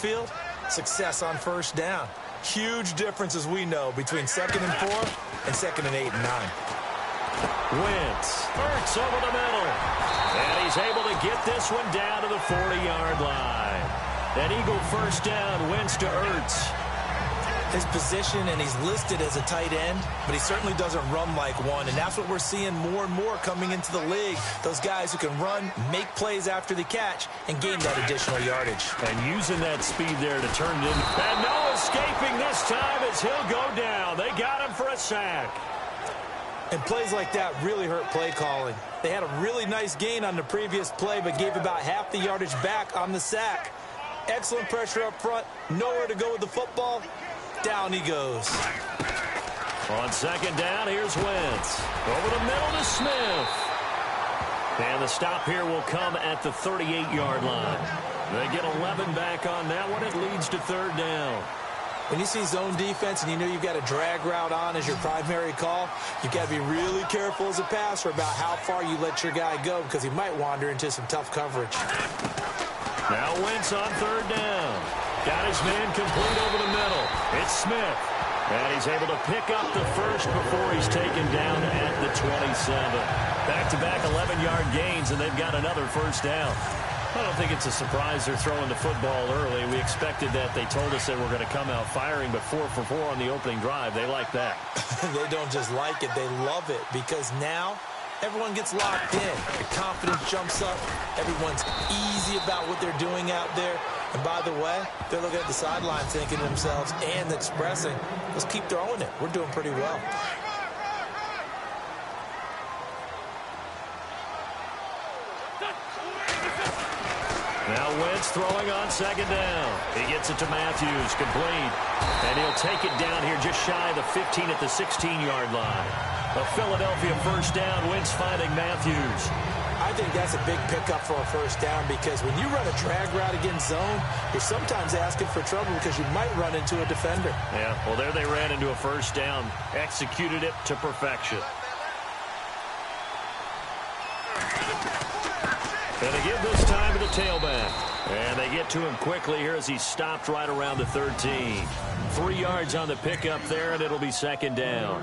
backfield, success on first down. Huge difference, as we know, between 2nd and 4 and 2nd and 8 and 9. Wentz, Ertz over the middle. And he's able to get this one down to the 40-yard line. An Eagle first down, Wentz to Ertz. His position, and he's listed as a tight end, but he certainly doesn't run like one, and that's what we're seeing more and more coming into the league. Those guys who can run, make plays after the catch, and gain that additional yardage. And using that speed there to turn it in. And no escaping this time as he'll go down. They got him for a sack. And plays like that really hurt play calling. They had a really nice gain on the previous play, but gave about half the yardage back on the sack. Excellent pressure up front, nowhere to go with the football. Down he goes. On second down, here's Wentz. Over the middle to Smith. And the stop here will come at the 38-yard line. They get 11 back on that one. It leads to third down. When you see zone defense and you know you've got a drag route on as your primary call, you've got to be really careful as a passer about how far you let your guy go, because he might wander into some tough coverage. Now Wentz on third down. Got his man complete over the middle. It's Smith. And he's able to pick up the first before he's taken down at the 27. Back-to-back 11-yard gains, and they've got another first down. I don't think it's a surprise they're throwing the football early. We expected that. They told us they were going to come out firing, but 4 for 4 on the opening drive. They like that. They don't just like it. They love it, because now everyone gets locked in. The confidence jumps up. Everyone's easy about what they're doing out there. And by the way, they're looking at the sideline thinking to themselves and expressing, let's keep throwing it. We're doing pretty well. Now Wentz throwing on second down. He gets it to Matthews, complete. And he'll take it down here just shy of the 15 at the 16-yard line. A Philadelphia first down, Wentz finding Matthews. I think that's a big pickup for a first down, because when you run a drag route against zone, you're sometimes asking for trouble because you might run into a defender. Yeah, well, there they ran into a first down. Executed it to perfection. And they give this time to the tailback. And they get to him quickly here as he stopped right around the 13. 3 yards on the pickup there, and it'll be second down.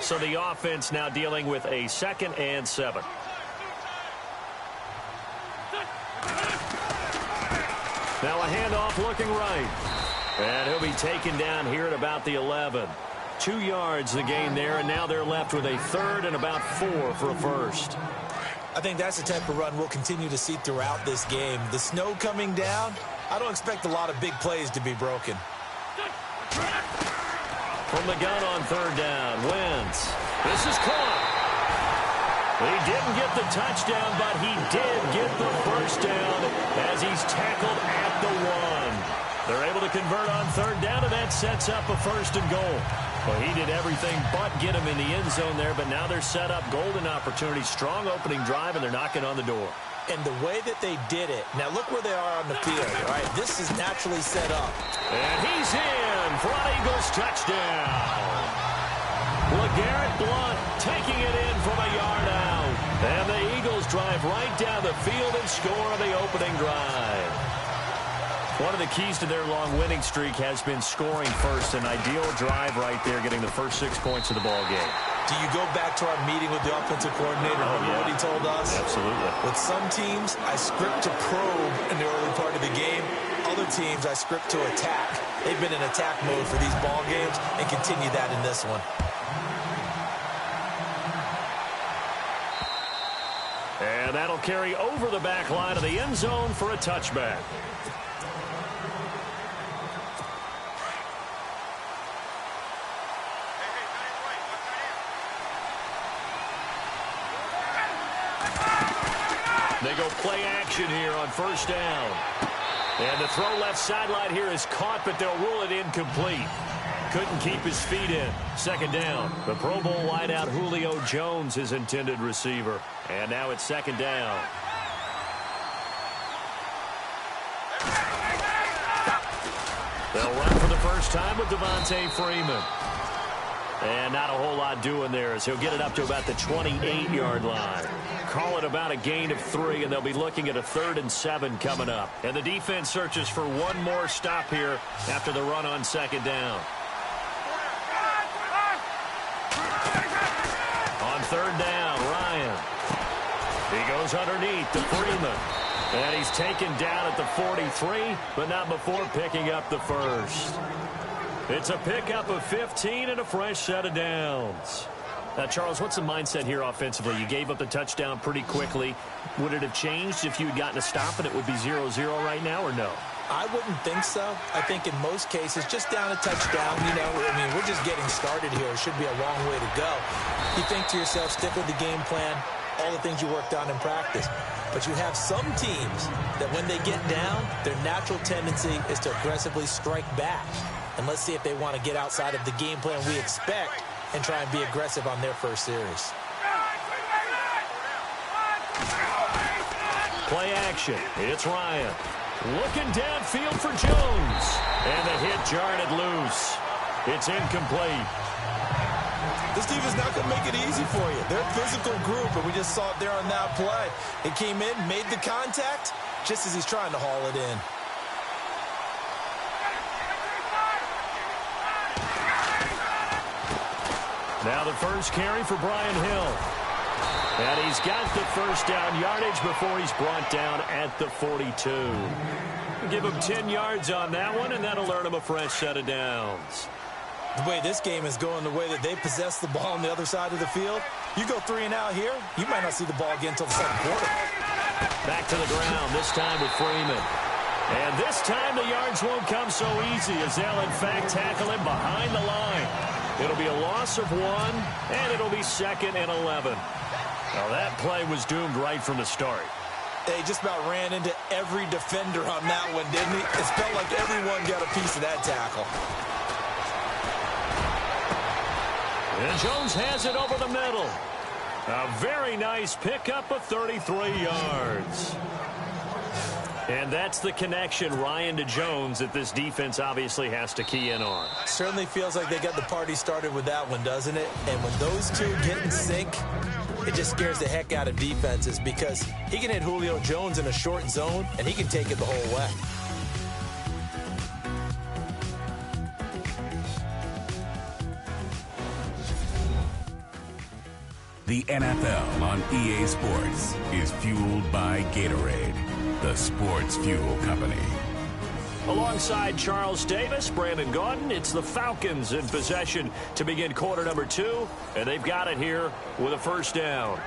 So the offense now dealing with a 2nd and 7. Now a handoff looking right. And he'll be taken down here at about the 11. 2 yards the gain there, and now they're left with a 3rd and about 4 for a first. I think that's the type of run we'll continue to see throughout this game. The snow coming down, I don't expect a lot of big plays to be broken. From the gun on third down, Wentz. This is caught. He didn't get the touchdown, but he did get the first down as he's tackled at the 1. They're able to convert on third down, and that sets up a 1st and goal. Well, he did everything but get him in the end zone there, but now they're set up golden opportunity. Strong opening drive, and they're knocking on the door. And the way that they did it, now look where they are on the field, all right? This is naturally set up. And he's in for an Eagles touchdown. LeGarrette Blount taking it in from a yard out. And the Eagles drive right down the field and score on the opening drive. One of the keys to their long winning streak has been scoring first. An ideal drive right there, getting the first 6 points of the ball game. Do you go back to our meeting with the offensive coordinator? Remember what he told us? Absolutely. With some teams, I script to probe in the early part of the game. Other teams, I script to attack. They've been in attack mode for these ball games and continue that in this one. And that'll carry over the back line of the end zone for a touchback. They go play action here on first down. And the throw left sideline here is caught, but they'll rule it incomplete. Couldn't keep his feet in. Second down. The Pro Bowl wideout Julio Jones, his intended receiver. And now it's second down. They'll run for the first time with Devontae Freeman. And not a whole lot doing there as he'll get it up to about the 28-yard line. Call it about a gain of 3, and they'll be looking at a 3rd and 7 coming up. And the defense searches for one more stop here after the run on 2nd down. On 3rd down, Ryan. He goes underneath to Freeman. And he's taken down at the 43, but not before picking up the first. It's a pickup of 15 and a fresh set of downs. Now, Charles, what's the mindset here offensively? You gave up the touchdown pretty quickly. Would it have changed if you had gotten a stop and it would be 0-0 right now, or no? I wouldn't think so. I think in most cases, just down a touchdown, we're just getting started here. It should be a long way to go. You think to yourself, stick with the game plan, all the things you worked on in practice. But you have some teams that when they get down, their natural tendency is to aggressively strike back. And let's see if they want to get outside of the game plan we expect and try and be aggressive on their first series. Play action. It's Ryan. Looking downfield for Jones. And the hit jarred it loose. It's incomplete. This defense is not going to make it easy for you. They're a physical group, and we just saw it there on that play. It came in, made the contact, just as he's trying to haul it in. Now the first carry for Brian Hill. And he's got the first down yardage before he's brought down at the 42. Give him 10 yards on that one, and that'll earn him a fresh set of downs. The way this game is going, the way that they possess the ball on the other side of the field, you go 3 and out here, you might not see the ball again until the 2nd quarter. Back to the ground, this time with Freeman. And this time the yards won't come so easy as they'll in fact tackle him behind the line. It'll be a loss of 1, and it'll be 2nd and 11. Now that play was doomed right from the start. They just about ran into every defender on that one, didn't he? It felt like everyone got a piece of that tackle. And Jones has it over the middle. A very nice pickup of 33 yards. And that's the connection, Ryan to Jones, that this defense obviously has to key in on. Certainly feels like they got the party started with that one, doesn't it? And when those two get in sync, it just scares the heck out of defenses because he can hit Julio Jones in a short zone, and he can take it the whole way. The NFL on EA Sports is fueled by Gatorade, the sports fuel company. Alongside Charles Davis, Brandon Gaudin, it's the Falcons in possession to begin quarter number 2, and they've got it here with a first down.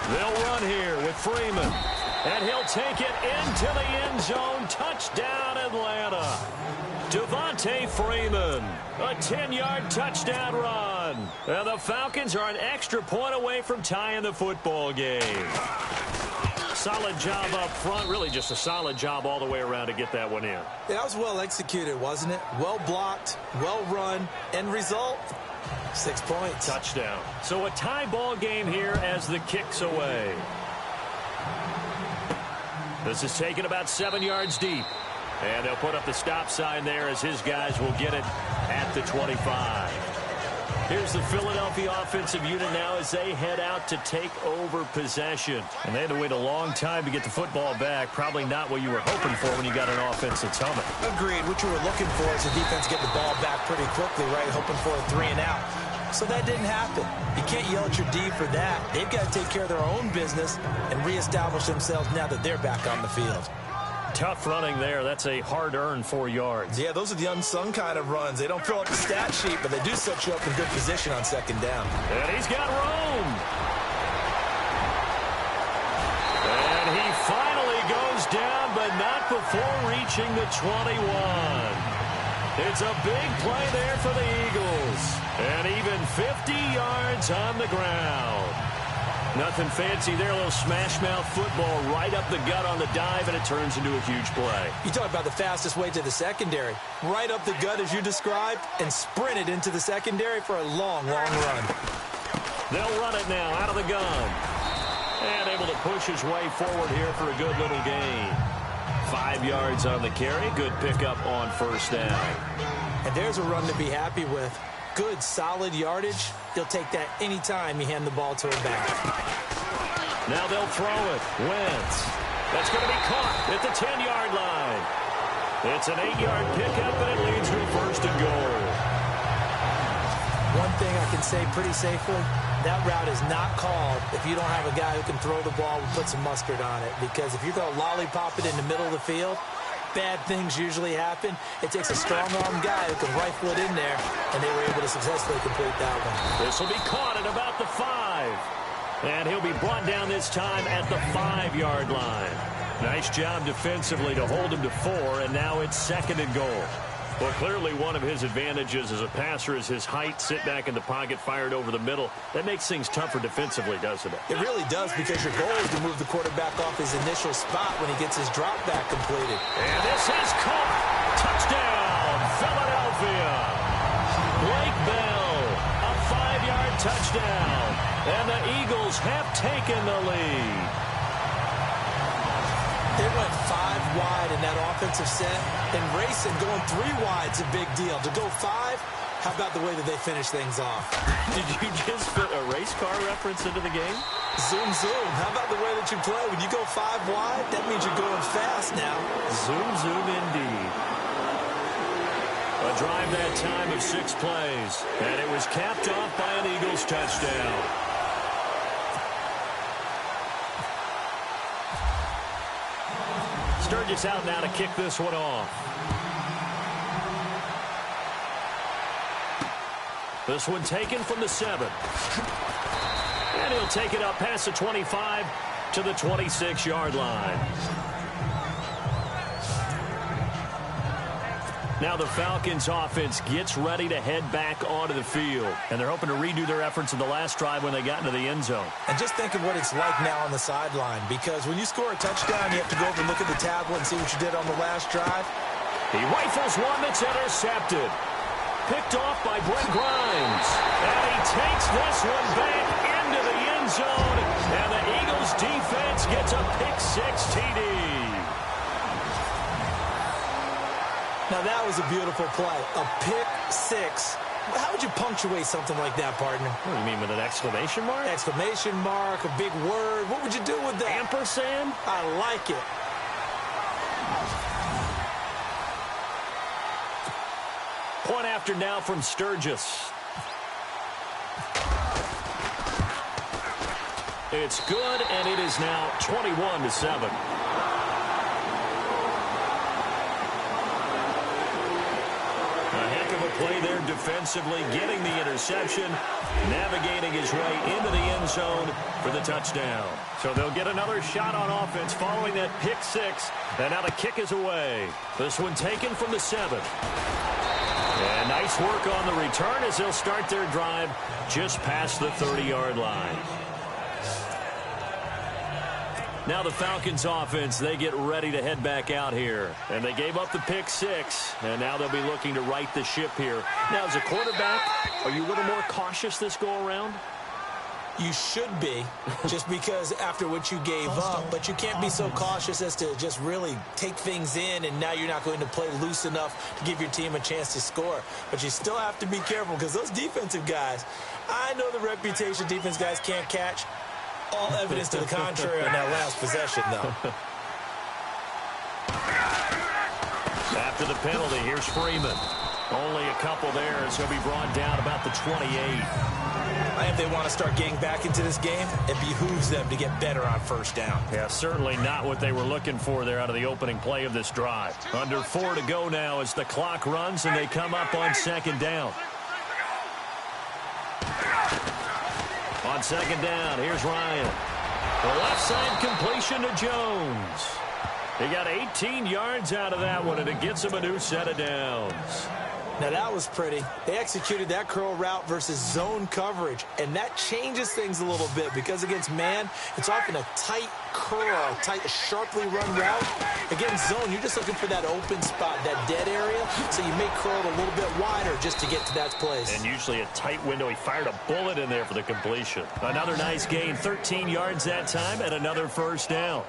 They'll run here with Freeman. And he'll take it into the end zone. Touchdown, Atlanta. Devontae Freeman. A 10-yard touchdown run. And the Falcons are an extra point away from tying the football game. Solid job up front. Really just a solid job all the way around to get that one in. Yeah, that was well executed, wasn't it? Well blocked, well run. End result, 6 points. Touchdown. So a tie ball game here as the kick's away. This is taken about 7 yards deep. And they'll put up the stop sign there as his guys will get it at the 25. Here's the Philadelphia offensive unit now as they head out to take over possession. And they had to wait a long time to get the football back. Probably not what you were hoping for when you got an offense that's humming. Agreed. What you were looking for is the defense getting the ball back pretty quickly, right? Hoping for a 3 and out. So that didn't happen. You can't yell at your D for that. They've got to take care of their own business and reestablish themselves now that they're back on the field. Tough running there. That's a hard-earned 4 yards. Yeah, those are the unsung kind of runs. They don't fill up the stat sheet, but they do set you up in good position on second down. And he's got room. And he finally goes down, but not before reaching the 21. It's a big play there for the Eagles. And even 50 yards on the ground. Nothing fancy there, a little smash-mouth football right up the gut on the dive, and it turns into a huge play. You talk about the fastest way to the secondary. Right up the gut as you described, and sprinted into the secondary for a long, long run. They'll run it now out of the gun. And able to push his way forward here for a good little gain. 5 yards on the carry. Good pickup on first down. And there's a run to be happy with. Good, solid yardage. He'll take that anytime you hand the ball to him back. Now they'll throw it. Wentz. That's going to be caught at the 10-yard line. It's an 8-yard pickup, and it leads to a first and goal. One thing I can say pretty safely, that route is not called if you don't have a guy who can throw the ball and put some mustard on it. Because if you're going to lollipop it in the middle of the field, bad things usually happen. It takes a strong-arm guy who can rifle it in there, and they were able to successfully complete that one. This will be caught at about the 5. And he'll be brought down this time at the 5-yard line. Nice job defensively to hold him to 4, and now it's second and goal. Well, clearly one of his advantages as a passer is his height, sit back in the pocket, fired over the middle. That makes things tougher defensively, doesn't it? It really does, because your goal is to move the quarterback off his initial spot when he gets his drop back completed. And this is caught. Touchdown, Philadelphia. Blake Bell, a 5-yard touchdown. And the Eagles have taken the lead. They went 5 wide in that offensive set, and racing going 3 wide is a big deal. To go 5, how about the way that they finish things off? Did you just put a race car reference into the game? Zoom, zoom. How about the way that you play? When you go 5 wide, that means you're going fast now. Zoom, zoom indeed. A drive that time of 6 plays, and it was capped off by an Eagles touchdown. Sturgis out now to kick this one off. This one taken from the 7. And he'll take it up past the 25 to the 26-yard line. Now the Falcons offense gets ready to head back onto the field. And they're hoping to redo their efforts in the last drive when they got into the end zone. And just think of what it's like now on the sideline. Because when you score a touchdown, you have to go over and look at the tablet and see what you did on the last drive. He rifles one that's intercepted. Picked off by Brent Grimes. And he takes this one back into the end zone. And the Eagles defense gets a pick-6 TD. Now, that was a beautiful play. A pick-6. How would you punctuate something like that, partner? What do you mean, with an exclamation mark? Exclamation mark, a big word. What would you do with that? Ampersand? I like it. Point after now from Sturgis. It's good, and it is now 21-7. Play there defensively, getting the interception, navigating his way into the end zone for the touchdown. So they'll get another shot on offense following that pick-6, and now the kick is away. This one taken from the 7. And nice work on the return as they'll start their drive just past the 30-yard line. Now the Falcons offense, they get ready to head back out here. And they gave up the pick-6, and now they'll be looking to right the ship here. Now, as a quarterback, are you a little more cautious this go-around? You should be, just because after what you gave up. But you can't be so cautious as to just really take things in, and now you're not going to play loose enough to give your team a chance to score. But you still have to be careful, because those defensive guys, I know the reputation defense guys can't catch. All evidence to the contrary on that last possession, though. After the penalty, here's Freeman. Only a couple there as he'll be brought down about the 28. If they want to start getting back into this game, it behooves them to get better on first down. Yeah, certainly not what they were looking for there out of the opening play of this drive. Under 4 to go now as the clock runs and they come up on second down. On second down, here's Ryan. The left side completion to Jones. He got 18 yards out of that one, and it gets him a new set of downs. Now, that was pretty. They executed that curl route versus zone coverage, and that changes things a little bit because against man, it's often a tight curl, a sharply run route. Against zone, you're just looking for that open spot, that dead area, so you may curl it a little bit wider just to get to that place. And usually a tight window. He fired a bullet in there for the completion. Another nice gain, 13 yards that time, and another first down.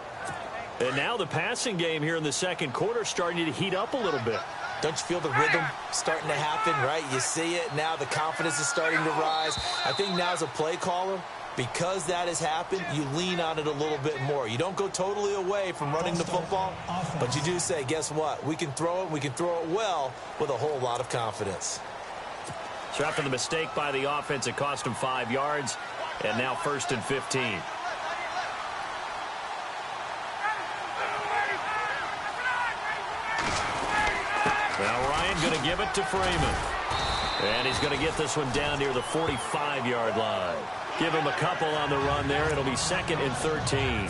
And now the passing game here in the second quarter starting to heat up a little bit. Don't you feel the rhythm starting to happen, right? You see it. Now the confidence is starting to rise. I think now as a play caller, because that has happened, you lean on it a little bit more. You don't go totally away from running the football, but you do say, guess what? We can throw it. We can throw it well with a whole lot of confidence. So after the mistake by the offense, it cost him 5 yards, and now 1st and 15. Now Ryan going to give it to Freeman. And he's going to get this one down near the 45-yard line. Give him a couple on the run there. It'll be 2nd and 13.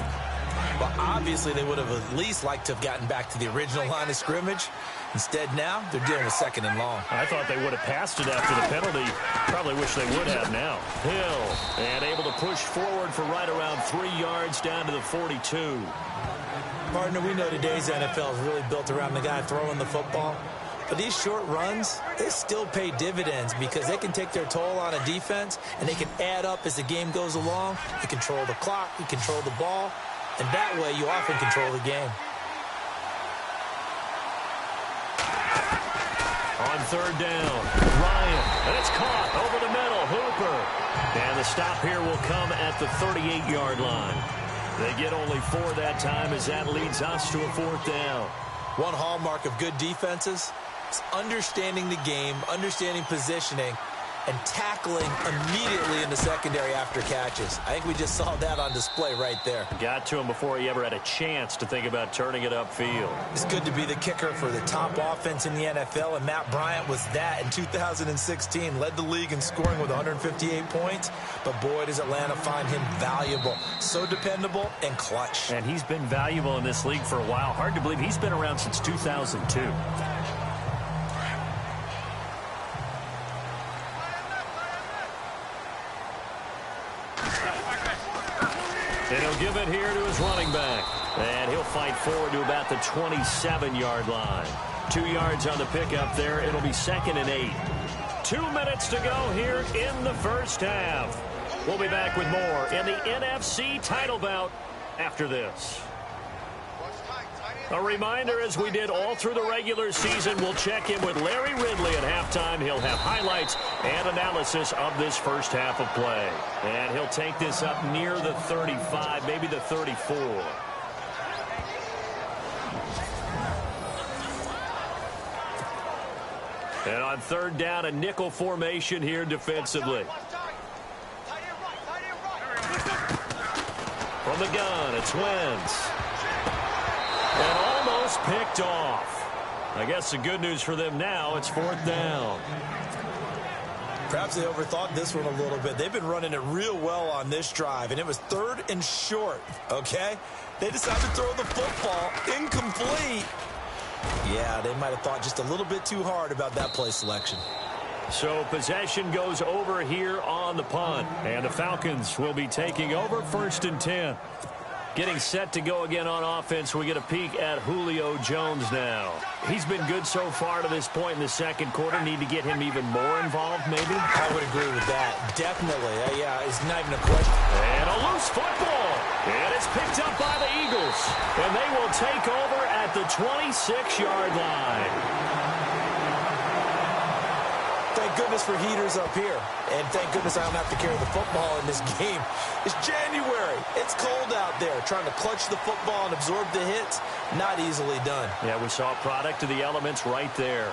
Well, obviously they would have at least liked to have gotten back to the original line of scrimmage. Instead now, they're dealing with 2nd and long. I thought they would have passed it after the penalty. Probably wish they would have now. Hill, and able to push forward for right around 3 yards down to the 42. Partner, we know today's NFL is really built around the guy throwing the football. But these short runs, they still pay dividends because they can take their toll on a defense, and they can add up as the game goes along. You control the clock, you control the ball, and that way you often control the game. On 3rd down, Ryan, and it's caught over the middle, Hooper. And the stop here will come at the 38-yard line. They get only 4 that time as that leads us to a 4th down. One hallmark of good defenses is understanding the game, understanding positioning, and tackling immediately in the secondary after catches. I think we just saw that on display right there. Got to him before he ever had a chance to think about turning it upfield. It's good to be the kicker for the top offense in the NFL, and Matt Bryant was that in 2016. Led the league in scoring with 158 points, but boy, does Atlanta find him valuable. So dependable and clutch. And he's been valuable in this league for a while. Hard to believe he's been around since 2002. And he'll give it here to his running back. And he'll fight forward to about the 27-yard line. 2 yards on the pickup there. It'll be 2nd and 8. 2 minutes to go here in the first half. We'll be back with more in the NFC title bout after this. A reminder, as we did all through the regular season, we'll check in with Larry Ridley at halftime. He'll have highlights and analysis of this first half of play. And he'll take this up near the 35, maybe the 34. And on 3rd down, a nickel formation here defensively. From the gun, it's Wentz. And almost picked off. I guess the good news for them now, it's 4th down. Perhaps they overthought this one a little bit. They've been running it real well on this drive, and it was 3rd and short, okay? They decided to throw the football incomplete. Yeah, they might have thought just a little bit too hard about that play selection. So possession goes over here on the punt, and the Falcons will be taking over 1st and 10. Getting set to go again on offense, we get a peek at Julio Jones now. He's been good so far to this point in the second quarter. Need to get him even more involved, maybe? I would agree with that. Definitely. Yeah, it's not even a question. And a loose football. And it's picked up by the Eagles. And they will take over at the 26-yard line. Thank goodness for heaters up here. And thank goodness I don't have to carry the football in this game. It's January. It's cold out there. Trying to clutch the football and absorb the hits, not easily done. Yeah, we saw a product of the elements right there.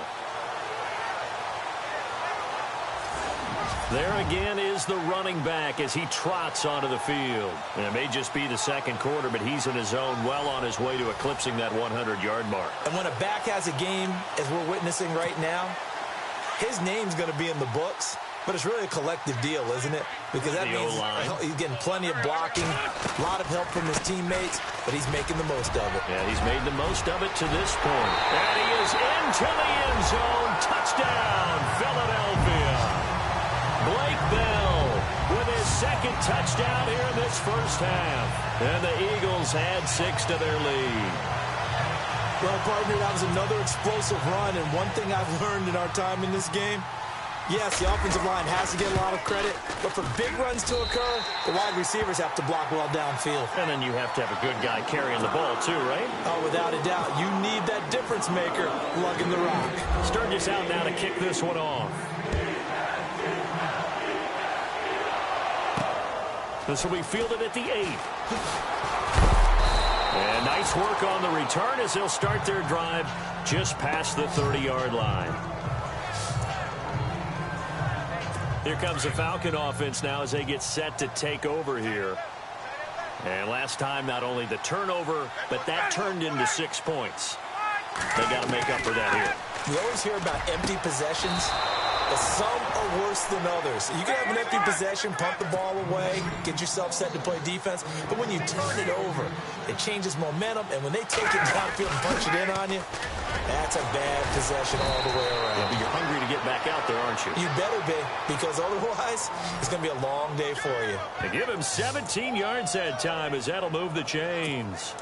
There again is the running back as he trots onto the field. And it may just be the second quarter, but he's in his zone, well on his way to eclipsing that 100-yard mark. And when a back has a game, as we're witnessing right now, his name's going to be in the books. But it's really a collective deal, isn't it? Because that means he's getting plenty of blocking, a lot of help from his teammates, but he's making the most of it. Yeah, he's made the most of it to this point. And he is into the end zone. Touchdown, Philadelphia. Blake Bell with his second touchdown here in this first half. And the Eagles add 6 to their lead. Well, partner, that was another explosive run, and one thing I've learned in our time in this game, yes, the offensive line has to get a lot of credit, but for big runs to occur, the wide receivers have to block well downfield. And then you have to have a good guy carrying the ball too, right? Oh, without a doubt. You need that difference maker lugging the rock. Sturgis out now to kick this one off. This will be fielded at the 8. And nice work on the return as they'll start their drive just past the 30-yard line. Here comes the Falcon offense now as they get set to take over here. And last time, not only the turnover, but that turned into 6 points. They got to make up for that here. You always hear about empty possessions, but some are worse than others. You can have an empty possession, punt the ball away, get yourself set to play defense, but when you turn it over, it changes momentum, and when they take it downfield and punch it in on you, that's a bad possession all the way around. Yeah, but you're hungry to get back out there, aren't you? You better be, because otherwise, it's going to be a long day for you. They give him 17 yards that time as that'll move the chains.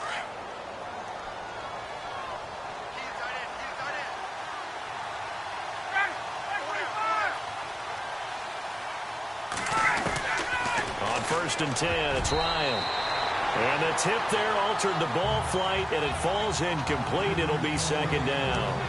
On 1st and 10, it's Ryan. And the tip there altered the ball flight, and it falls incomplete. It'll be 2nd down.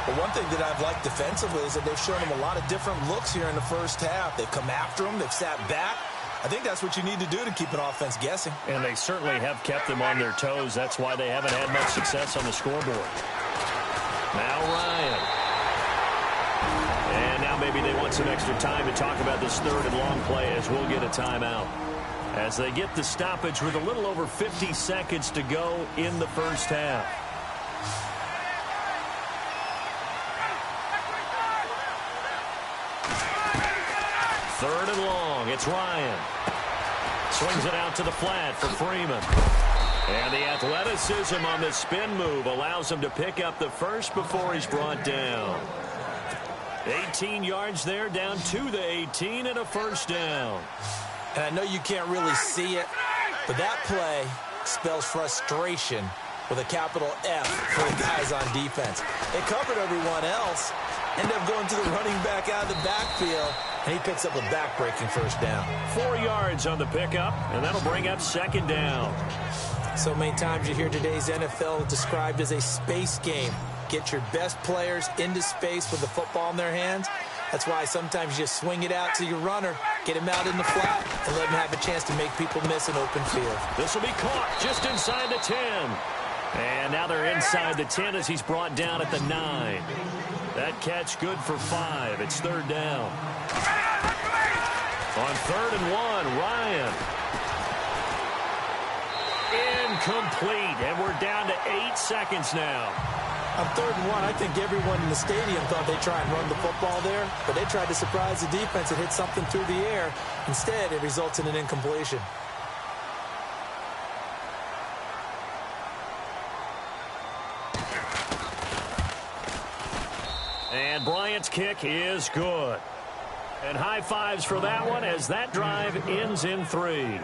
But one thing that I've liked defensively is that they've shown them a lot of different looks here in the first half. They've come after them. They've sat back. I think that's what you need to do to keep an offense guessing. And they certainly have kept them on their toes. That's why they haven't had much success on the scoreboard. Now Ryan. And now maybe they want some extra time to talk about this 3rd and long play as we'll get a timeout. As they get the stoppage with a little over 50 seconds to go in the first half. Third and long. It's Ryan. Swings it out to the flat for Freeman. And the athleticism on the spin move allows him to pick up the first before he's brought down. 18 yards there, down to the 18 and a first down. And I know you can't really see it, but that play spells frustration with a capital F for the guys on defense. They covered everyone else, end up going to the running back out of the backfield, and he picks up a back-breaking first down. 4 yards on the pickup, and that'll bring up 2nd down. So many times you hear today's NFL described as a space game. Get your best players into space with the football in their hands. That's why sometimes you just swing it out to your runner, get him out in the flat, and let him have a chance to make people miss an open field. This will be caught just inside the 10. And now they're inside the 10 as he's brought down at the 9. That catch good for 5. It's 3rd down. On 3rd and 1, Ryan. Incomplete, and we're down to 8 seconds now. On 3rd and 1, I think everyone in the stadium thought they'd try and run the football there, but they tried to surprise the defense and hit something through the air. Instead, it results in an incompletion. And Bryant's kick is good. And high fives for that one as that drive ends in 3.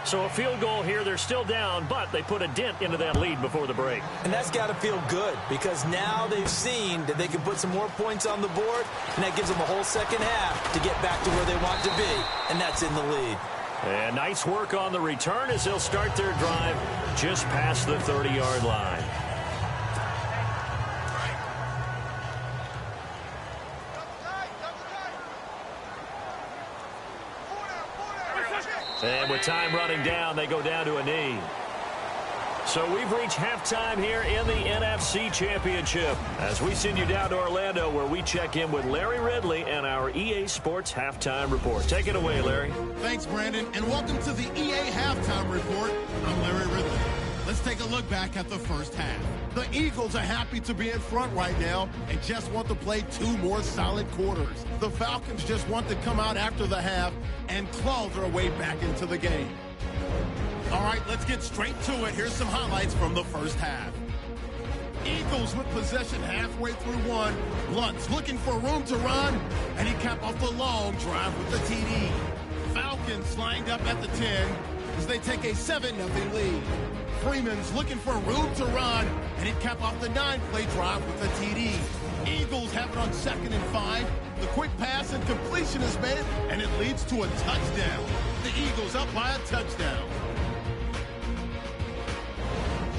So a field goal here. They're still down, but they put a dent into that lead before the break. And that's got to feel good because now they've seen that they can put some more points on the board, and that gives them a whole second half to get back to where they want to be, and that's in the lead. And nice work on the return as they'll start their drive just past the 30-yard line. And with time running down, they go down to a knee. So we've reached halftime here in the NFC Championship as we send you down to Orlando where we check in with Larry Ridley and our EA Sports Halftime Report. Take it away, Larry. Thanks, Brandon, and welcome to the EA Halftime Report. I'm Larry Ridley. Let's take a look back at the first half. The Eagles are happy to be in front right now and just want to play 2 more solid quarters. The Falcons just want to come out after the half and claw their way back into the game. All right, let's get straight to it. Here's some highlights from the first half. Eagles with possession halfway through one. Luntz looking for room to run, and he capped off the long drive with the TD. Falcons lined up at the 10 as they take a 7-0 lead. Freeman's looking for room to run, and he capped off the 9-play drive with the TD. Eagles have it on 2nd and 5. The quick pass and completion is made, and it leads to a touchdown. The Eagles up by a touchdown.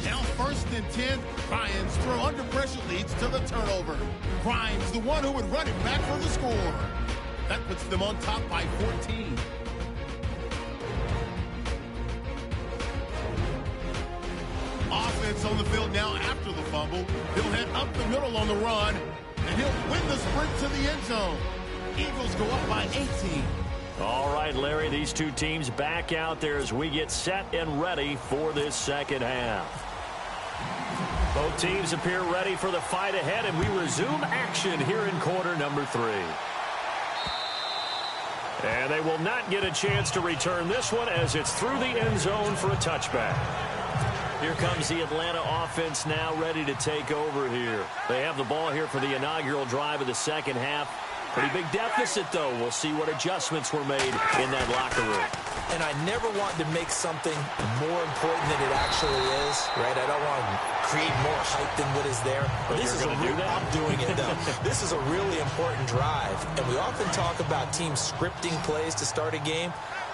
Now 1st and 10, Ryan's throw under pressure leads to the turnover. Grimes, the one who would run it back for the score. That puts them on top by 14. Offense on the field now after the fumble. He'll head up the middle on the run, and he'll win the sprint to the end zone. Eagles go up by 18. All right, Larry, these two teams back out there as we get set and ready for this second half. Both teams appear ready for the fight ahead, and we resume action here in quarter number 3. And they will not get a chance to return this one as it's through the end zone for a touchback. Here comes the Atlanta offense now ready to take over here. They have the ball here for the inaugural drive of the second half. Pretty big deficit, though. We'll see what adjustments were made in that locker room. And I never want to make something more important than it actually is, right? I don't want to create more hype than what is there. But this is I'm doing it, though. This is a really important drive. And we often talk about teams scripting plays to start a game.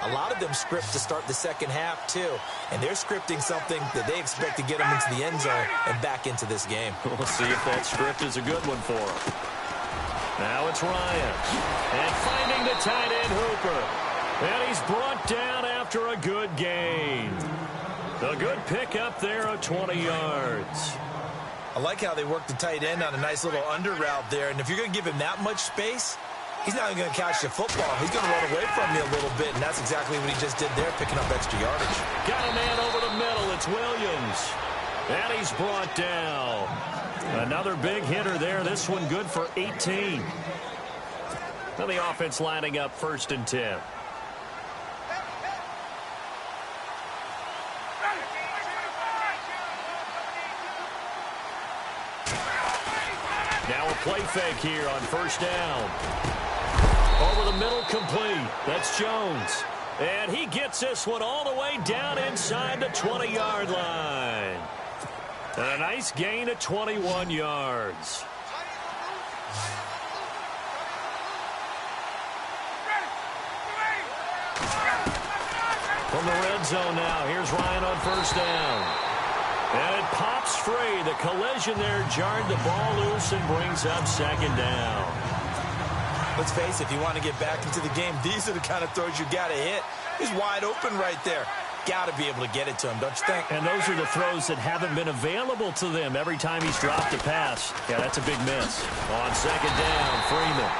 A lot of them script to start the second half, too. And they're scripting something that they expect to get them into the end zone and back into this game. We'll see if that script is a good one for them. Now it's Ryan. And finding the tight end Hooper. And he's brought down after a good gain. A good pickup there of 20 yards. I like how they work the tight end on a nice little under route there. And if you're going to give him that much space, he's not even going to catch the football. He's going to run away from you a little bit, and that's exactly what he just did there, picking up extra yardage. Got a man over the middle. It's Williams. And he's brought down. Another big hitter there. This one good for 18. Now the offense lining up 1st and 10. Now a play fake here on 1st down. Over the middle, complete. That's Jones. And he gets this one all the way down inside the 20-yard line. And a nice gain of 21 yards. From the red zone now, here's Ryan on 1st down. And it pops free. The collision there jarred the ball loose and brings up 2nd down. Let's face it, if you want to get back into the game, these are the kind of throws you got to hit. He's wide open right there. Got to be able to get it to him, don't you think? And those are the throws that haven't been available to them every time he's dropped a pass. Yeah, that's a big miss. On 2nd down, Freeman.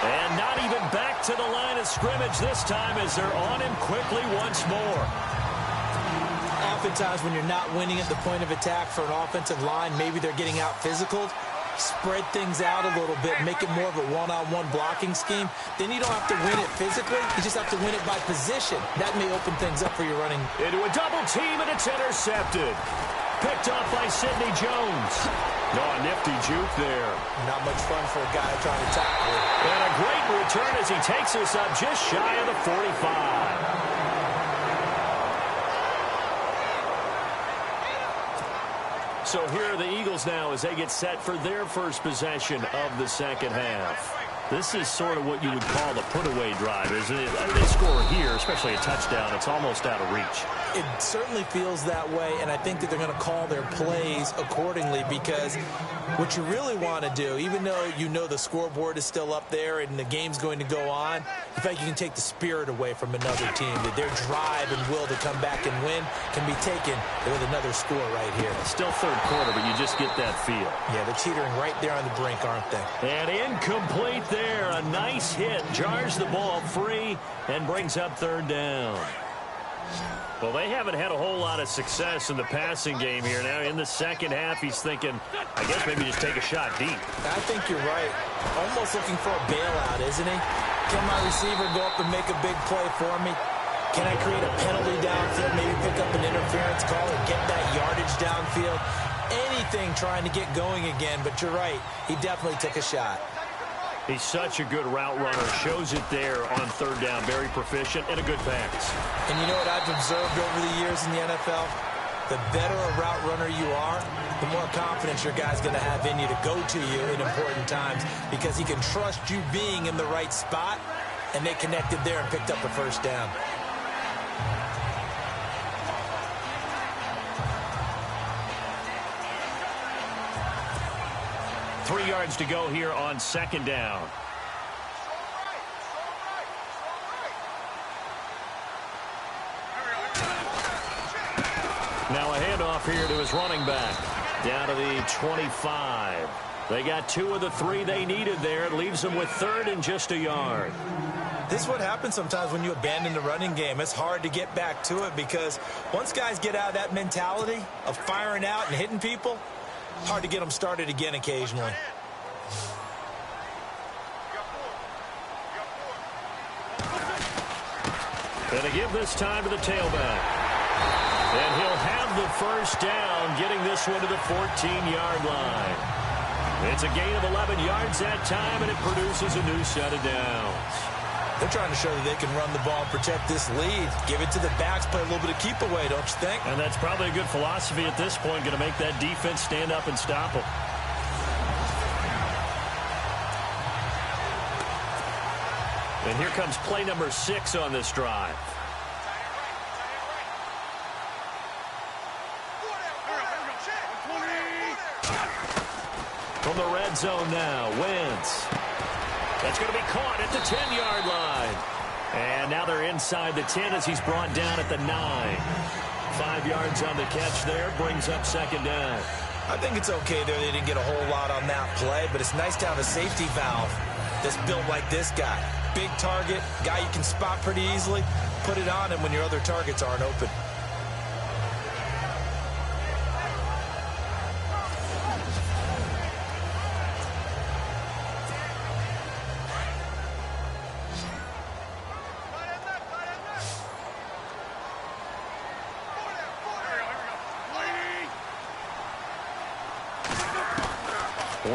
And not even back to the line of scrimmage this time as they're on him quickly once more. Oftentimes when you're not winning at the point of attack for an offensive line, maybe they're getting out physical. Spread things out a little bit, make it more of a one-on-one blocking scheme. Then you don't have to win it physically. You just have to win it by position. That may open things up for your running. Into a double team, and it's intercepted. Picked off by Sidney Jones. Oh, nifty juke there. Not much fun for a guy trying to tackle. And a great return as he takes us up just shy of the 45. So here are the Eagles now as they get set for their first possession of the second half. This is sort of what you would call the put-away drive, isn't it? They score here, especially a touchdown. It's almost out of reach. It certainly feels that way, and I think that they're going to call their plays accordingly because what you really want to do, even though you know the scoreboard is still up there and the game's going to go on, you feel like you can take the spirit away from another team, that their drive and will to come back and win can be taken with another score right here. Still third quarter, but you just get that feel. Yeah, they're teetering right there on the brink, aren't they? And incomplete there. A nice hit. Jars the ball free and brings up third down. Well, they haven't had a whole lot of success in the passing game here. Now in the second half, he's thinking, I guess maybe just take a shot deep. I think you're right. Almost looking for a bailout, isn't he? Can my receiver go up and make a big play for me? Can I create a penalty downfield, maybe pick up an interference call or get that yardage downfield? Anything trying to get going again, but you're right. He definitely took a shot. He's such a good route runner. Shows it there on third down. Very proficient and a good pass. And you know what I've observed over the years in the NFL? The better a route runner you are, the more confidence your guy's going to have in you to go to you in important times because he can trust you being in the right spot, and they connected there and picked up the first down. Three yards to go here on second down. Now a handoff here to his running back. Down to the 25. They got 2 of the 3 they needed there. It leaves them with third and just a yard. This is what happens sometimes when you abandon the running game. It's hard to get back to it because once guys get out of that mentality of firing out and hitting people, hard to get them started again occasionally. And to give this time to the tailback. And he'll have the first down, getting this one to the 14-yard line. It's a gain of 11 yards that time, and it produces a new set of downs. They're trying to show that they can run the ball and protect this lead. Give it to the backs, play a little bit of keep away, don't you think? And that's probably a good philosophy at this point, going to make that defense stand up and stop them. And here comes play number 6 on this drive. From the red zone now, Wentz. That's going to be caught at the 10-yard line. And now they're inside the 10 as he's brought down at the 9. 5 yards on the catch there, brings up second down. I think it's okay there. They didn't get a whole lot on that play, but it's nice to have a safety valve that's built like this guy. Big target, guy you can spot pretty easily. Put it on him when your other targets aren't open.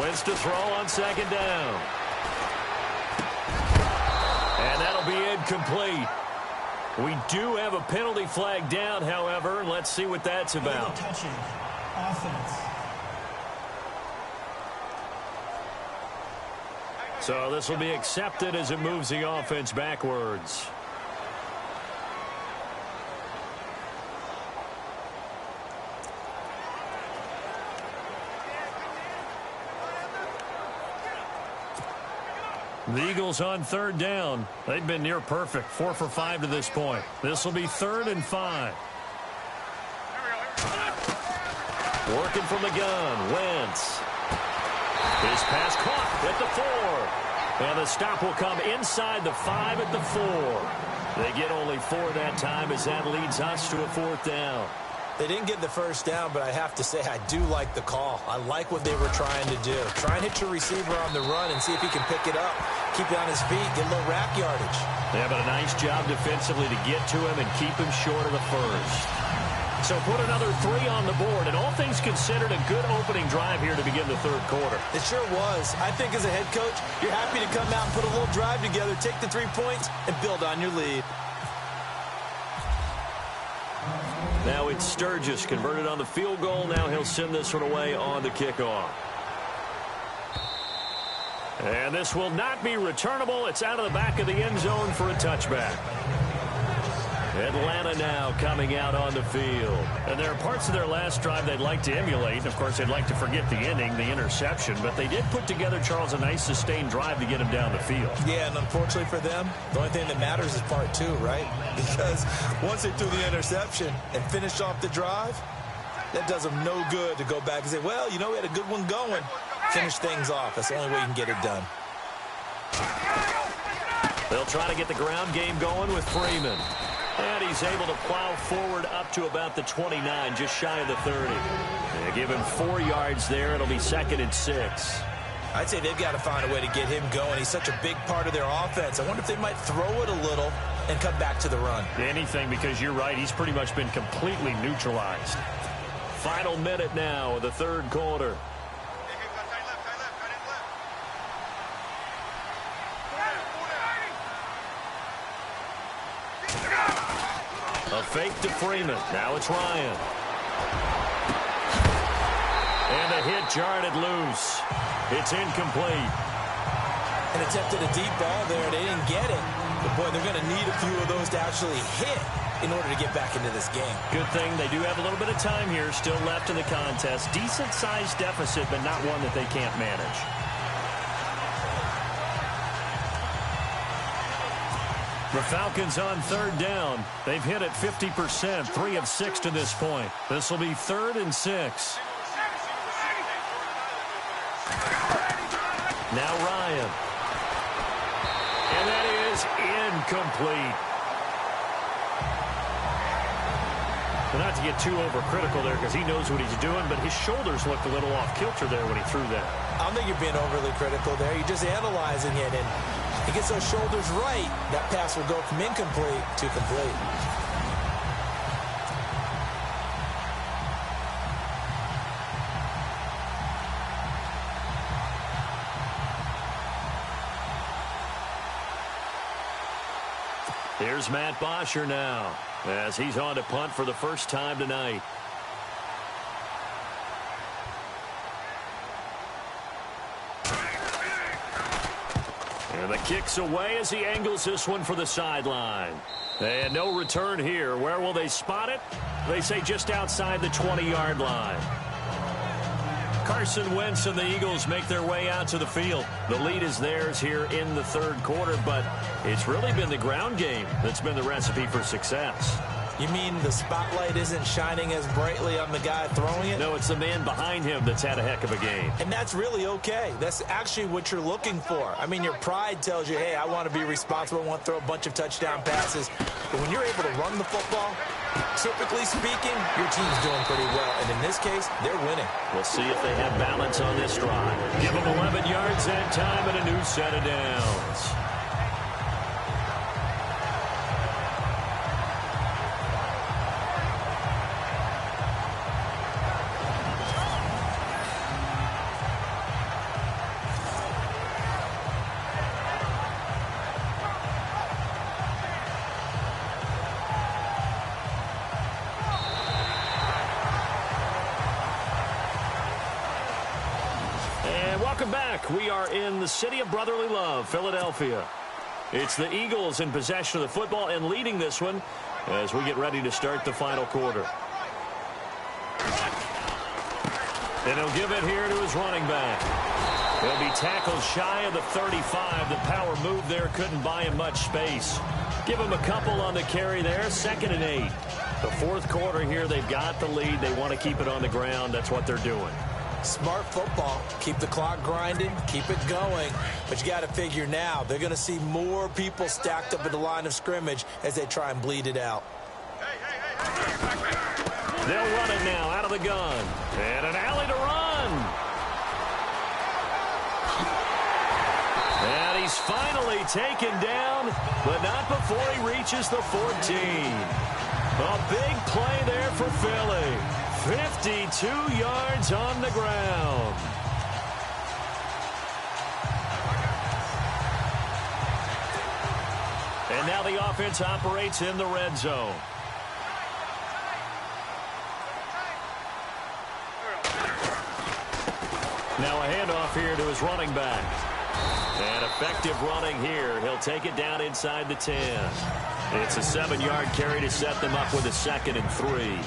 Wentz to throw on second down. And that'll be incomplete. We do have a penalty flag down, however, and let's see what that's about. Touching offense. So this will be accepted as it moves the offense backwards. The Eagles on third down. They've been near perfect. 4 for 5 to this point. This will be 3rd and 5. Working from the gun. Wentz. His pass caught at the 4. And the stop will come inside the 5 at the 4. They get only 4 that time as that leads us to a 4th down. They didn't get the first down, but I have to say I do like the call. I like what they were trying to do. Try and hit your receiver on the run and see if he can pick it up. Keep it on his feet, get a little rack yardage. Yeah, but a nice job defensively to get to him and keep him short of the first. So put another 3 on the board, and all things considered, a good opening drive here to begin the third quarter. It sure was. I think as a head coach, you're happy to come out and put a little drive together, take the 3 points, and build on your lead. Now it's Sturgis converted on the field goal. Now he'll send this one away on the kickoff. And this will not be returnable. It's out of the back of the end zone for a touchback. Atlanta now coming out on the field. And there are parts of their last drive they'd like to emulate. Of course, they'd like to forget the inning, the interception. But they did put together, Charles, a nice sustained drive to get him down the field. Yeah, and unfortunately for them, the only thing that matters is part two, right? Because once they threw the interception and finished off the drive, that does them no good to go back and say, well, you know, we had a good one going. Finish things off. That's the only way you can get it done. They'll try to get the ground game going with Freeman. And he's able to plow forward up to about the 29, just shy of the 30. They give him 4 yards there. It'll be 2nd and 6. I'd say they've got to find a way to get him going. He's such a big part of their offense. I wonder if they might throw it a little and come back to the run. Anything, because you're right. He's pretty much been completely neutralized. Final minute now of the 3rd quarter. A fake to Freeman. Now it's Ryan. And the hit jarred it loose. It's incomplete. And attempted a deep ball there. They didn't get it. But, boy, they're going to need a few of those to actually hit in order to get back into this game. Good thing they do have a little bit of time here still left in the contest. Decent-sized deficit, but not one that they can't manage. The Falcons on 3rd down. They've hit it 50%, 3 of 6 to this point. This will be 3rd and 6. Now Ryan. And that is incomplete. Well, not to get too overcritical there because he knows what he's doing, but his shoulders looked a little off kilter there when he threw that. I don't think you're being overly critical there. You're just analyzing it, and he gets those shoulders right. That pass will go from incomplete to complete. Here's Matt Bosher now as he's on to punt for the first time tonight. And the kick's away as he angles this one for the sideline. And no return here. Where will they spot it? They say just outside the 20-yard line. Carson Wentz and the Eagles make their way out to the field. The lead is theirs here in the 3rd quarter, but it's really been the ground game that's been the recipe for success. You mean the spotlight isn't shining as brightly on the guy throwing it? No, it's the man behind him that's had a heck of a game. And that's really okay. That's actually what you're looking for. I mean, your pride tells you, hey, I want to be responsible. I want to throw a bunch of touchdown passes. But when you're able to run the football, typically speaking, your team's doing pretty well. And in this case, they're winning. We'll see if they have balance on this drive. Give them 11 yards that time and a new set of downs. Welcome back. We are in the city of brotherly love, Philadelphia. It's the Eagles in possession of the football and leading this one as we get ready to start the final quarter. And he'll give it here to his running back. He'll be tackled shy of the 35. The power move there couldn't buy him much space. Give him a couple on the carry there. 2nd and 8. The 4th quarter here, they've got the lead. They want to keep it on the ground. That's what they're doing. Smart football. Keep the clock grinding. Keep it going. But you got to figure now, they're going to see more people stacked up at the line of scrimmage as they try and bleed it out. They'll run it now out of the gun. And an alley to run. And he's finally taken down, but not before he reaches the 14. A big play there for Philly. 52 yards on the ground. And now the offense operates in the red zone. Now a handoff here to his running back. And effective running here. He'll take it down inside the 10. It's a 7-yard carry to set them up with a 2nd and 3.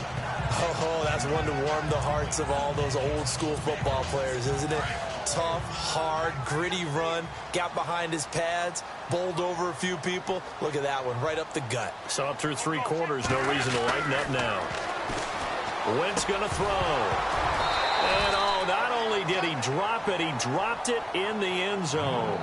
Oh, that's one to warm the hearts of all those old-school football players, isn't it? Tough, hard, gritty run, got behind his pads, bowled over a few people. Look at that one, right up the gut. So up through 3 quarters, no reason to lighten up now. Wentz going to throw. And, not only did he drop it, he dropped it in the end zone.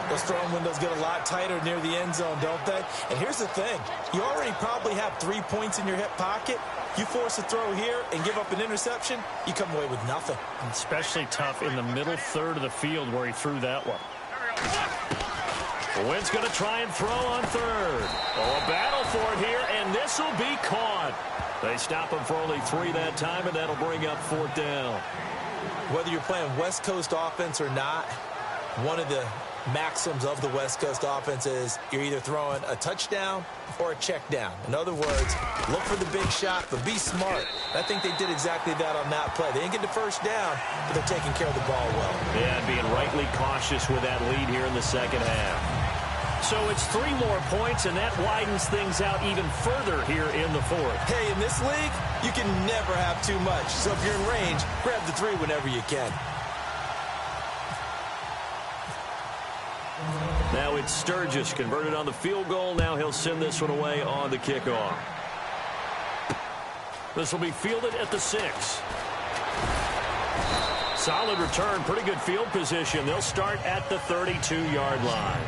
Those throwing windows get a lot tighter near the end zone, don't they? And here's the thing. You already probably have 3 points in your hip pocket. You force a throw here and give up an interception, you come away with nothing. Especially tough in the middle third of the field where he threw that one. Wentz going to try and throw on 3rd. Oh, a battle for it here, and this will be caught. They stop him for only 3 that time, and that'll bring up 4th down. Whether you're playing West Coast offense or not, one of the maxims of the West Coast offense is you're either throwing a touchdown or a check down. In other words, look for the big shot, but be smart. I think they did exactly that on that play. They didn't get the first down, but they're taking care of the ball well. Yeah, and being rightly cautious with that lead here in the second half. So it's 3 more points, and that widens things out even further here in the 4th. Hey, in this league, you can never have too much. So if you're in range, grab the 3 whenever you can. Now it's Sturgis converted on the field goal. Now he'll send this one away on the kickoff. This will be fielded at the 6. Solid return, pretty good field position. They'll start at the 32-yard line.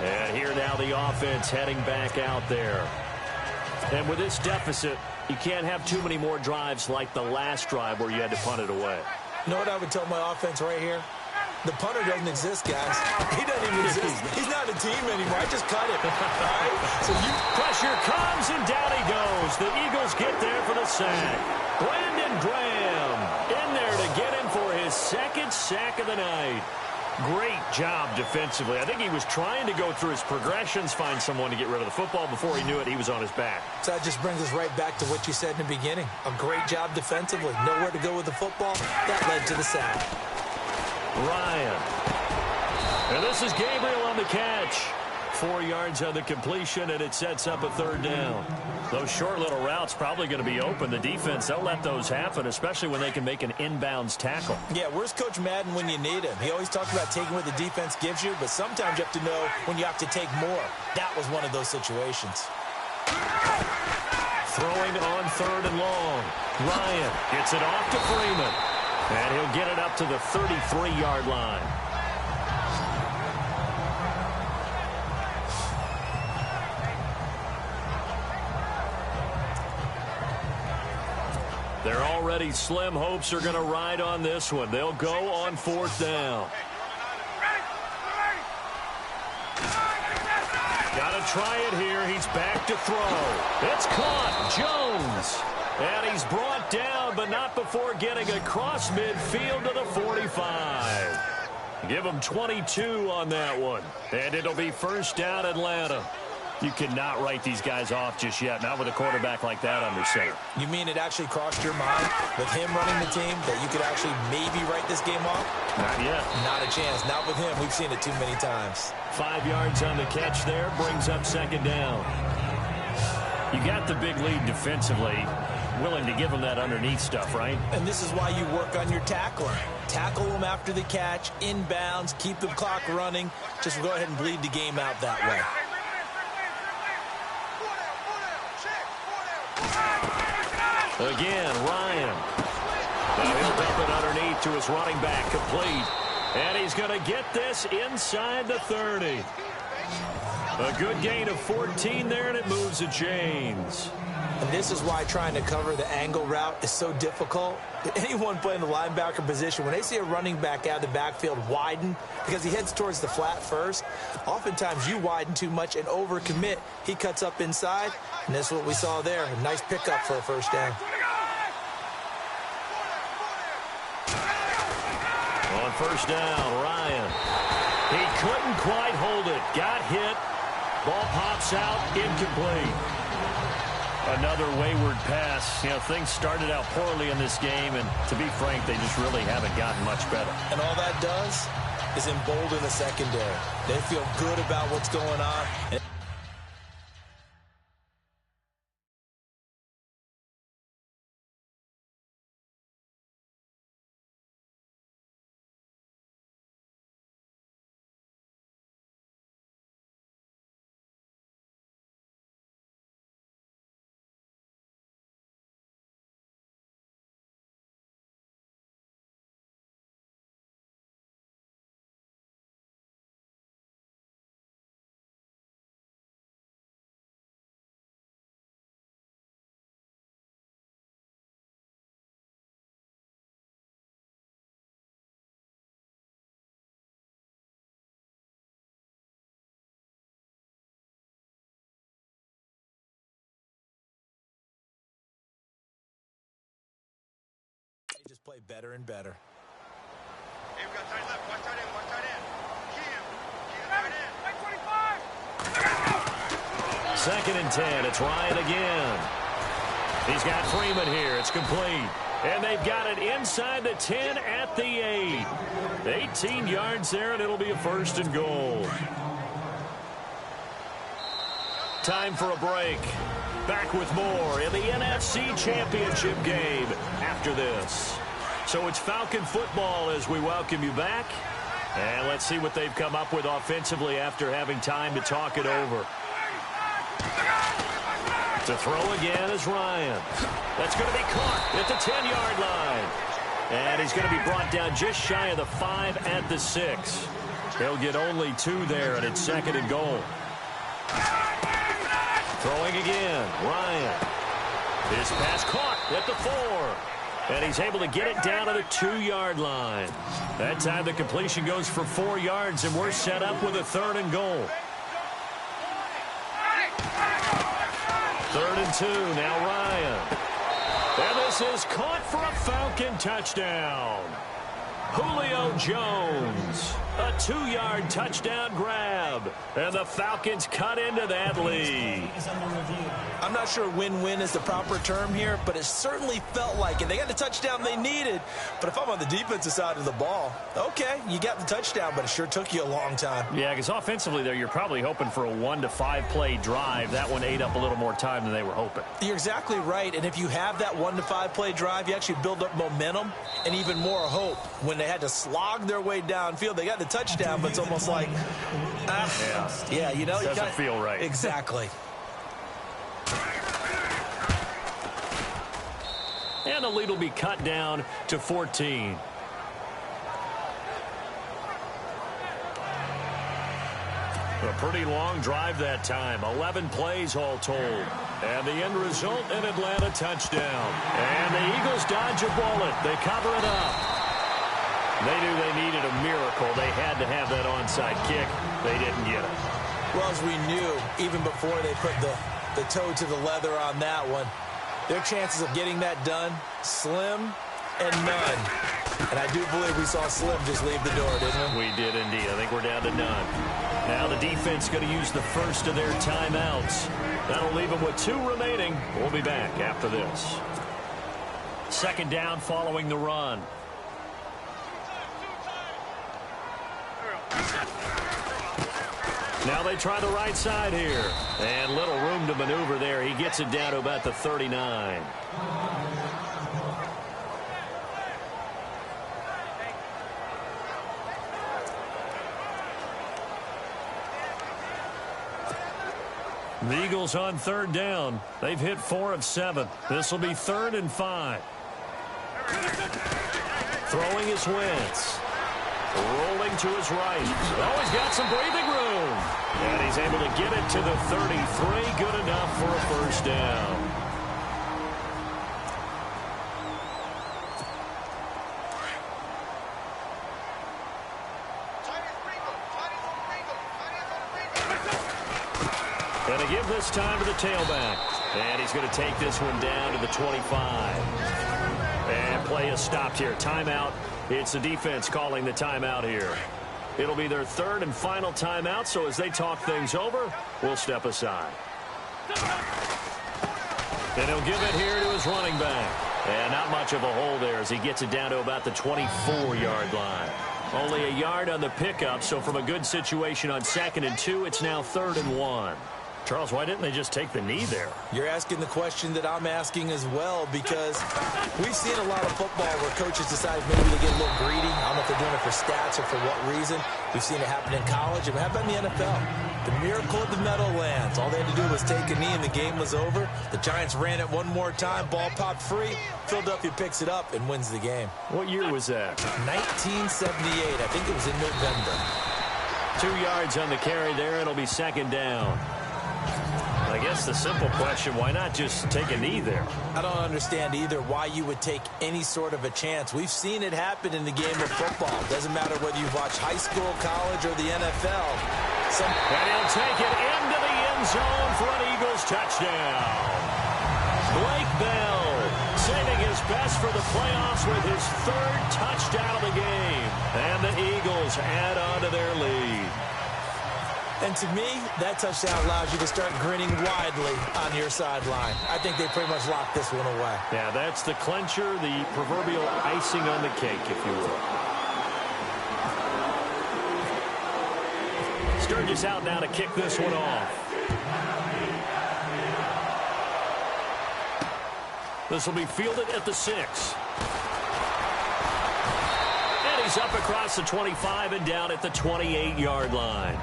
And here now the offense heading back out there. And with this deficit, you can't have too many more drives like the last drive where you had to punt it away. You know what I would tell my offense right here? The punter doesn't exist, guys. He doesn't even exist. He's not a team anymore. I just cut him. All right? So pressure comes, and down he goes. The Eagles get there for the sack. Brandon Graham in there to get him for his 2nd sack of the night. Great job defensively. I think he was trying to go through his progressions, find someone to get rid of the football. Before he knew it, he was on his back. So that just brings us right back to what you said in the beginning. A great job defensively. Nowhere to go with the football. That led to the sack. Ryan. And this is Gabriel on the catch. 4 yards on the completion, and it sets up a 3rd down. Those short little routes probably going to be open. The defense, they'll let those happen, especially when they can make an inbounds tackle. Yeah, where's Coach Madden when you need him? He always talks about taking what the defense gives you, but sometimes you have to know when you have to take more. That was one of those situations. Throwing on 3rd and long. Ryan gets it off to Freeman. And he'll get it up to the 33-yard line. They're already slim hopes are going to ride on this one. They'll go on 4th down. Got to try it here. He's back to throw. It's caught. Jones. And he's brought down, but not before getting across midfield to the 45. Give him 22 on that one. And it'll be 1st down Atlanta. You cannot write these guys off just yet, not with a quarterback like that under center. You mean it actually crossed your mind with him running the team that you could actually maybe write this game off? Not yet. Not a chance. Not with him. We've seen it too many times. 5 yards on the catch there, brings up 2nd down. You got the big lead defensively, willing to give them that underneath stuff, right? And this is why you work on your tackling. Tackle them after the catch, inbounds, keep the clock running. Just go ahead and bleed the game out that way. Again, Ryan. Now he'll dump it underneath to his running back, complete. And he's going to get this inside the 30. A good gain of 14 there, and it moves the chains. And this is why trying to cover the angle route is so difficult. Anyone playing the linebacker position, when they see a running back out of the backfield widen, because he heads towards the flat first, oftentimes you widen too much and overcommit. He cuts up inside, and that's what we saw there. A nice pickup for a 1st down. On 1st down, Ryan. He couldn't quite hold it. Got hit. Ball pops out, incomplete. Another wayward pass. You know, things started out poorly in this game, and to be frank, they just really haven't gotten much better. And all that does, is embolden the secondary. They feel good about what's going on. They just play better and better. Hey, we've got tight left. Watch tight end. Watch tight end. Cam. Second and 10. It's Ryan again. He's got Freeman here. It's complete. And they've got it inside the 10 at the 8. 18 yards there, and it'll be a first and goal. Time for a break. Back with more in the NFC Championship game after this. So it's Falcon football as we welcome you back. And let's see what they've come up with offensively after having time to talk it over. To throw again is Ryan. That's going to be caught at the 10-yard line. And he's going to be brought down just shy of the 5 at the 6. He'll get only 2 there, and it's second and goal. Throwing again, Ryan. His pass caught at the 4. And he's able to get it down to the 2-yard line. That time the completion goes for 4 yards, and we're set up with a third and goal. Third and 2, now Ryan. And this is caught for a Falcon touchdown. Julio Jones, a 2-yard touchdown grab. And the Falcons cut into that lead. I'm not sure win-win is the proper term here, but it certainly felt like it. They got the touchdown they needed, but if I'm on the defensive side of the ball, okay, you got the touchdown, but it sure took you a long time. Yeah, because offensively there, you're probably hoping for a 1 to 5 play drive. That one ate up a little more time than they were hoping. You're exactly right, and if you have that 1 to 5 play drive, you actually build up momentum and even more hope. When they had to slog their way downfield, they got the touchdown, but it's almost like, yeah, you know. Doesn't feel right. Exactly. And the lead will be cut down to 14. A pretty long drive that time. 11 plays all told. And the end result, an Atlanta touchdown. And the Eagles dodge a bullet. They cover it up. They knew they needed a miracle. They had to have that onside kick. They didn't get it. Well, as we knew, even before they put the toe to the leather on that one, their chances of getting that done, slim and none. And I do believe we saw Slim just leave the door, didn't we? We did indeed. I think we're down to none. Now the defense going to use the first of their timeouts. That'll leave them with 2 remaining. We'll be back after this. Second down following the run. Now they try the right side here. And little room to maneuver there. He gets it down to about the 39. The Eagles on third down. They've hit 4 of 7. This will be 3rd and 5. Throwing is Wentz. Rolling to his right. Oh, he's got some breathing room. And he's able to get it to the 33. Good enough for a first down. Going to give this time to the tailback. And he's going to take this one down to the 25. And play is stopped here. Timeout. It's the defense calling the timeout here. It'll be their 3rd and final timeout, so as they talk things over, we'll step aside. And he'll give it here to his running back. And not much of a hole there as he gets it down to about the 24-yard line. Only a yard on the pickup, so from a good situation on 2nd and 2, it's now 3rd and 1. Charles, why didn't they just take the knee there? You're asking the question that I'm asking as well, because we've seen a lot of football where coaches decide maybe to get a little greedy. I don't know if they're doing it for stats or for what reason. We've seen it happen in college, and it happened in the NFL. The miracle of the Meadowlands. All they had to do was take a knee, and the game was over. The Giants ran it one more time. Ball popped free. Philadelphia picks it up and wins the game. What year was that? 1978. I think it was in November. 2 yards on the carry there. It'll be 2nd down. I guess the simple question, why not just take a knee there? I don't understand either why you would take any sort of a chance. We've seen it happen in the game of football. Doesn't matter whether you've watched high school, college, or the NFL. And he'll take it into the end zone for an Eagles touchdown. Blake Bell saving his best for the playoffs with his 3rd touchdown of the game. And the Eagles add on to their lead. And to me, that touchdown allows you to start grinning widely on your sideline. I think they pretty much locked this one away. Yeah, that's the clincher, the proverbial icing on the cake, if you will. Sturgis out now to kick this one off. This will be fielded at the 6. And he's up across the 25 and down at the 28-yard line.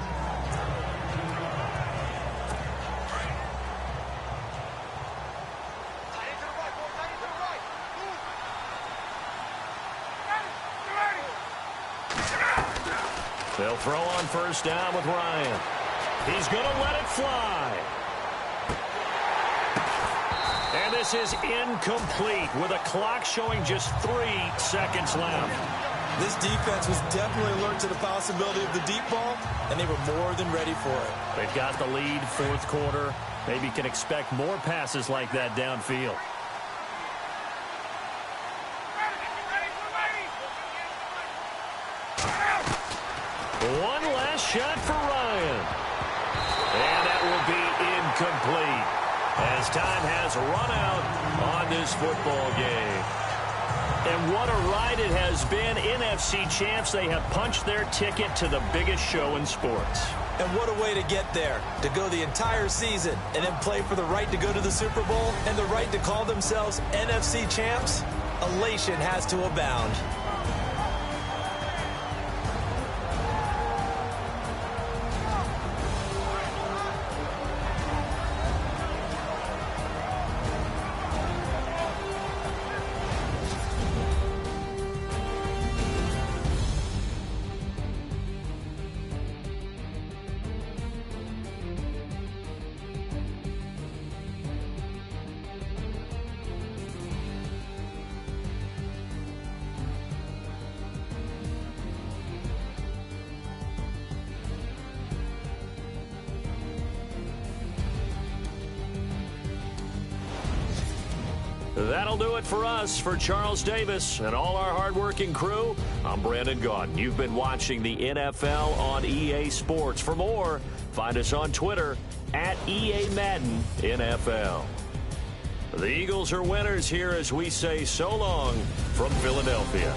They'll throw on 1st down with Ryan. He's going to let it fly. And this is incomplete with a clock showing just 3 seconds left. This defense was definitely alert to the possibility of the deep ball, and they were more than ready for it. They've got the lead, 4th quarter. Maybe can expect more passes like that downfield. One last shot for Ryan. And that will be incomplete as time has run out on this football game. And what a ride it has been. NFC champs, they have punched their ticket to the biggest show in sports. And what a way to get there, to go the entire season and then play for the right to go to the Super Bowl and the right to call themselves NFC champs. Elation has to abound. That'll do it for us. For Charles Davis and all our hardworking crew, I'm Brandon Gaudin. You've been watching the NFL on EA Sports. For more, find us on Twitter at EA Madden NFL. The Eagles are winners here as we say so long from Philadelphia.